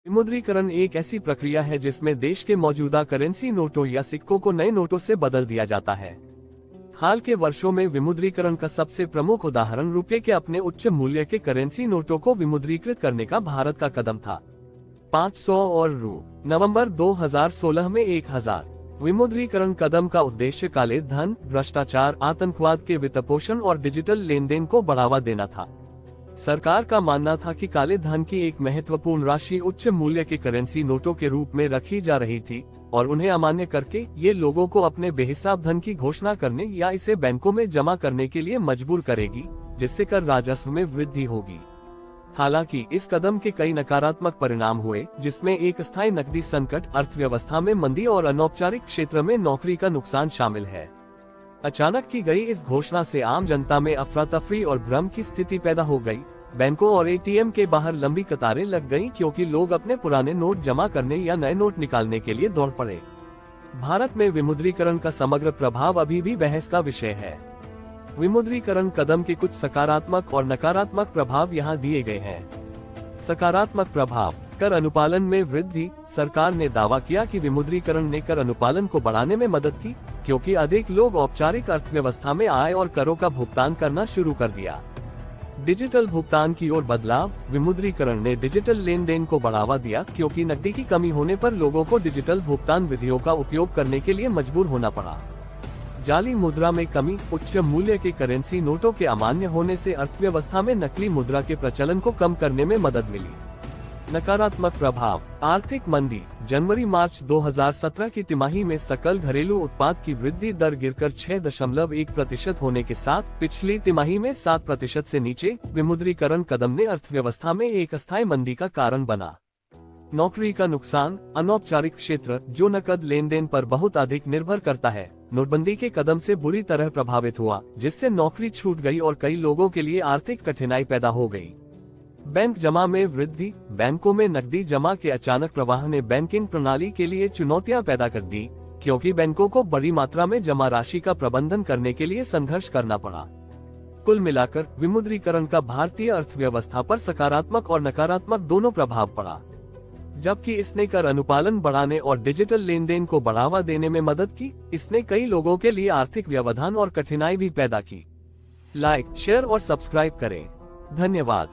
विमुद्रीकरण एक ऐसी प्रक्रिया है जिसमें देश के मौजूदा करेंसी नोटों या सिक्कों को नए नोटों से बदल दिया जाता है। हाल के वर्षों में विमुद्रीकरण का सबसे प्रमुख उदाहरण रुपये के अपने उच्च मूल्य के करेंसी नोटों को विमुद्रीकृत करने का भारत का कदम था। 500 और रु। नवंबर 2016 में 1000 विमुद्रीकरण कदम का उद्देश्य काले धन, भ्रष्टाचार, आतंकवाद के वित्तपोषण और डिजिटल लेन देन को बढ़ावा देना था। सरकार का मानना था कि काले धन की एक महत्वपूर्ण राशि उच्च मूल्य के करेंसी नोटों के रूप में रखी जा रही थी और उन्हें अमान्य करके ये लोगों को अपने बेहिसाब धन की घोषणा करने या इसे बैंकों में जमा करने के लिए मजबूर करेगी, जिससे कर राजस्व में वृद्धि होगी। हालांकि इस कदम के कई नकारात्मक परिणाम हुए, जिसमें एक स्थायी नकदी संकट, अर्थव्यवस्था में मंदी और अनौपचारिक क्षेत्र में नौकरी का नुकसान शामिल है। अचानक की गई इस घोषणा से आम जनता में अफरा तफरी और भ्रम की स्थिति पैदा हो गई। बैंकों और एटीएम के बाहर लंबी कतारें लग गईं क्योंकि लोग अपने पुराने नोट जमा करने या नए नोट निकालने के लिए दौड़ पड़े। भारत में विमुद्रीकरण का समग्र प्रभाव अभी भी बहस का विषय है। विमुद्रीकरण कदम के कुछ सकारात्मक और नकारात्मक प्रभाव यहाँ दिए गए हैं। सकारात्मक प्रभाव: कर अनुपालन में वृद्धि। सरकार ने दावा किया कि विमुद्रीकरण ने कर अनुपालन को बढ़ाने में मदद की, क्योंकि अधिक लोग औपचारिक अर्थव्यवस्था में आय और करों का भुगतान करना शुरू कर दिया। डिजिटल भुगतान की ओर बदलाव: विमुद्रीकरण ने डिजिटल लेन देन को बढ़ावा दिया, क्योंकि नकदी की कमी होने पर लोगों को डिजिटल भुगतान विधियों का उपयोग करने के लिए मजबूर होना पड़ा। जाली मुद्रा में कमी: उच्च मूल्य के करेंसी नोटों के अमान्य होने से अर्थव्यवस्था में नकली मुद्रा के प्रचलन को कम करने में मदद मिली। नकारात्मक प्रभाव: आर्थिक मंदी। जनवरी-मार्च 2017 की तिमाही में सकल घरेलू उत्पाद की वृद्धि दर गिरकर 6.1% होने के साथ पिछली तिमाही में 7% से नीचे। विमुद्रीकरण कदम ने अर्थव्यवस्था में एक अस्थायी मंदी का कारण बना। नौकरी का नुकसान: अनौपचारिक क्षेत्र, जो नकद लेन देन पर बहुत अधिक निर्भर करता है, नोटबंदी के कदम से बुरी तरह प्रभावित हुआ, जिससे नौकरी छूट गई और कई लोगों के लिए आर्थिक कठिनाई पैदा हो गई। बैंक जमा में वृद्धि: बैंकों में नकदी जमा के अचानक प्रवाह ने बैंकिंग प्रणाली के लिए चुनौतियां पैदा कर दी, क्योंकि बैंकों को बड़ी मात्रा में जमा राशि का प्रबंधन करने के लिए संघर्ष करना पड़ा। कुल मिलाकर विमुद्रीकरण का भारतीय अर्थव्यवस्था पर सकारात्मक और नकारात्मक दोनों प्रभाव पड़ा। जबकि इसने कर अनुपालन बढ़ाने और डिजिटल लेन देन को बढ़ावा देने में मदद की, इसने कई लोगों के लिए आर्थिक व्यवधान और कठिनाई भी पैदा की। लाइक, शेयर और सब्सक्राइब करें। धन्यवाद।